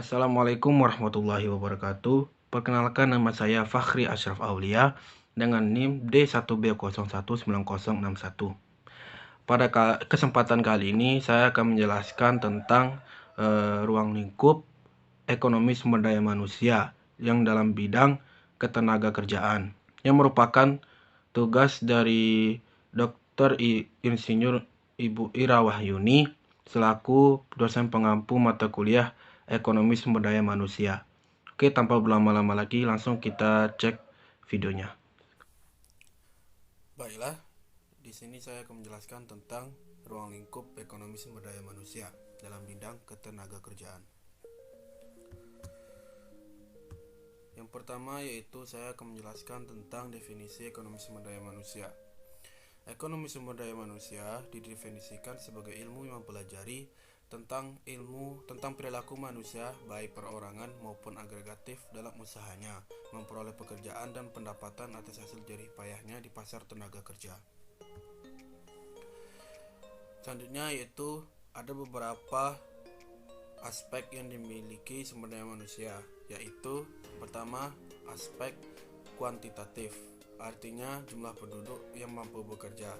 Assalamualaikum warahmatullahi wabarakatuh. Perkenalkan, nama saya Fakhri Ashraf Aulia dengan NIM D1B019061. Pada kesempatan kali ini saya akan menjelaskan tentang ruang lingkup ekonomi sumber daya manusia yang dalam bidang ketenaga kerjaan, yang merupakan tugas dari Dr. Insinyur Ibu Ira Wahyuni selaku dosen pengampu mata kuliah ekonomi sumber daya manusia. Oke, tanpa berlama-lama lagi, langsung kita cek videonya. Baiklah, di sini saya akan menjelaskan tentang ruang lingkup ekonomi sumber daya manusia dalam bidang ketenaga kerjaan. Yang pertama yaitu saya akan menjelaskan tentang definisi ekonomi sumber daya manusia. Ekonomi sumber daya manusia didefinisikan sebagai ilmu yang mempelajari tentang perilaku manusia baik perorangan maupun agregatif dalam usahanya memperoleh pekerjaan dan pendapatan atas hasil jerih payahnya di pasar tenaga kerja. Selanjutnya yaitu ada beberapa aspek yang dimiliki sumber daya manusia, yaitu pertama aspek kuantitatif, artinya jumlah penduduk yang mampu bekerja.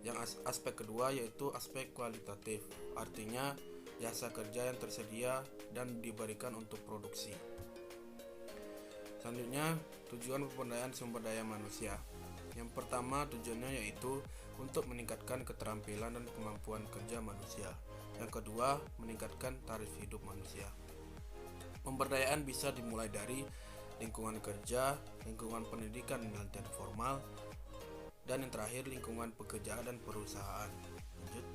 Yang aspek kedua yaitu aspek kualitatif, artinya jasa kerja yang tersedia dan diberikan untuk produksi. Selanjutnya, tujuan pemberdayaan sumber daya manusia. Yang pertama tujuannya yaitu untuk meningkatkan keterampilan dan kemampuan kerja manusia. Yang kedua, meningkatkan taraf hidup manusia. Pemberdayaan bisa dimulai dari lingkungan kerja, lingkungan pendidikan dan latihan formal, dan yang terakhir lingkungan pekerjaan dan perusahaan. Lanjut.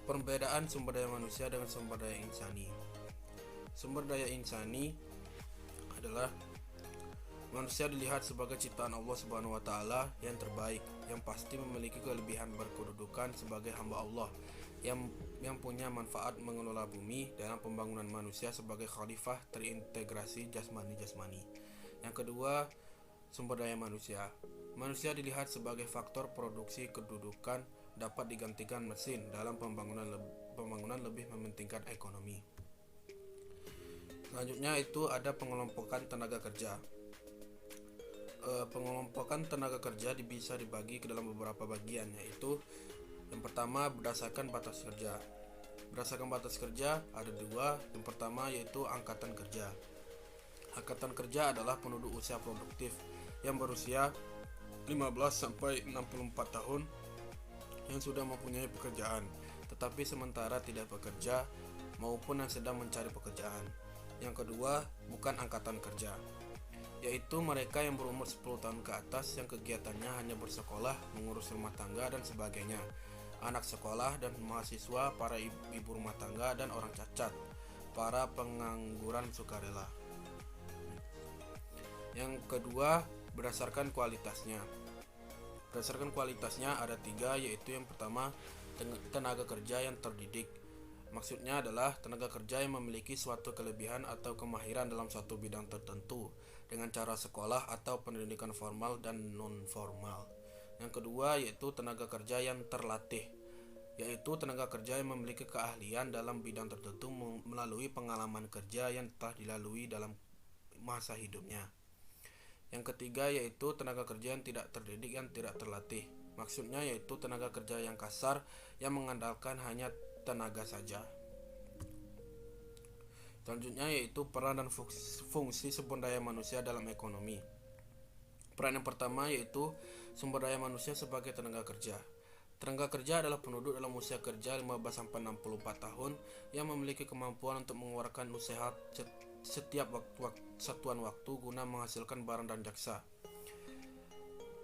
Perbedaan sumber daya manusia dengan sumber daya insani. Sumber daya insani adalah manusia dilihat sebagai ciptaan Allah Subhanahu wa taala yang terbaik, yang pasti memiliki kelebihan berkedudukan sebagai hamba Allah yang punya manfaat mengelola bumi dalam pembangunan manusia sebagai khalifah terintegrasi jasmani. Yang kedua, sumber daya manusia. Manusia dilihat sebagai faktor produksi kedudukan dapat digantikan mesin dalam pembangunan lebih mementingkan ekonomi. Selanjutnya itu ada pengelompokan tenaga kerja. Pengelompokan tenaga kerja bisa dibagi ke dalam beberapa bagian, yaitu yang pertama berdasarkan batas kerja. Berdasarkan batas kerja ada dua. Yang pertama yaitu angkatan kerja. Angkatan kerja adalah penduduk usia produktif yang berusia 15 sampai 64 tahun yang sudah mempunyai pekerjaan, tetapi sementara tidak bekerja maupun yang sedang mencari pekerjaan. Yang kedua, bukan angkatan kerja, yaitu mereka yang berumur 10 tahun ke atas yang kegiatannya hanya bersekolah, mengurus rumah tangga dan sebagainya, anak sekolah dan mahasiswa, para ibu rumah tangga dan orang cacat, para pengangguran sukarela. Yang kedua, berdasarkan kualitasnya. Berdasarkan kualitasnya ada tiga, yaitu yang pertama tenaga kerja yang terdidik. Maksudnya adalah tenaga kerja yang memiliki suatu kelebihan atau kemahiran dalam suatu bidang tertentu dengan cara sekolah atau pendidikan formal dan non-formal. Yang kedua yaitu tenaga kerja yang terlatih, yaitu tenaga kerja yang memiliki keahlian dalam bidang tertentu melalui pengalaman kerja yang telah dilalui dalam masa hidupnya. Yang ketiga yaitu tenaga kerja yang tidak terdidik, yang tidak terlatih. Maksudnya yaitu tenaga kerja yang kasar yang mengandalkan hanya tenaga saja. Selanjutnya yaitu peran dan fungsi sumber daya manusia dalam ekonomi. Peran yang pertama yaitu sumber daya manusia sebagai tenaga kerja. Tenaga kerja adalah penduduk dalam usia kerja 15-64 tahun yang memiliki kemampuan untuk mengeluarkan usaha setiap satuan waktu guna menghasilkan barang dan jasa.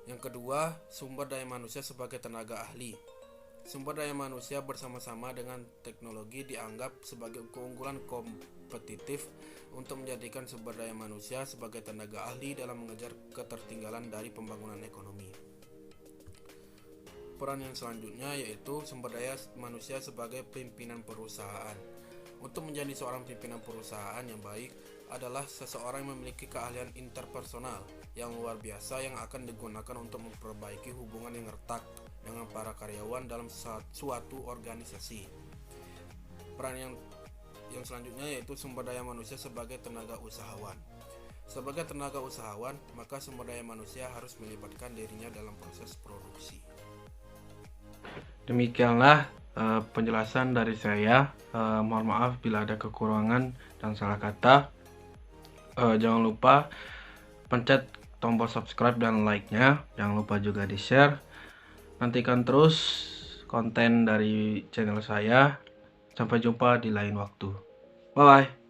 Yang kedua, sumber daya manusia sebagai tenaga ahli. Sumber daya manusia bersama-sama dengan teknologi dianggap sebagai keunggulan kompetitif untuk menjadikan sumber daya manusia sebagai tenaga ahli dalam mengejar ketertinggalan dari pembangunan ekonomi. Peran yang selanjutnya yaitu sumber daya manusia sebagai pimpinan perusahaan. Untuk menjadi seorang pimpinan perusahaan yang baik adalah seseorang yang memiliki keahlian interpersonal yang luar biasa yang akan digunakan untuk memperbaiki hubungan yang retak dengan para karyawan dalam suatu organisasi. Peran yang selanjutnya yaitu sumber daya manusia sebagai tenaga usahawan. Sebagai tenaga usahawan, maka sumber daya manusia harus melibatkan dirinya dalam proses produksi. Demikianlah penjelasan dari saya. Mohon maaf bila ada kekurangan dan salah kata. Jangan lupa pencet tombol subscribe dan like-nya. Jangan lupa juga di-share. Nantikan terus konten dari channel saya. Sampai jumpa di lain waktu. Bye-bye.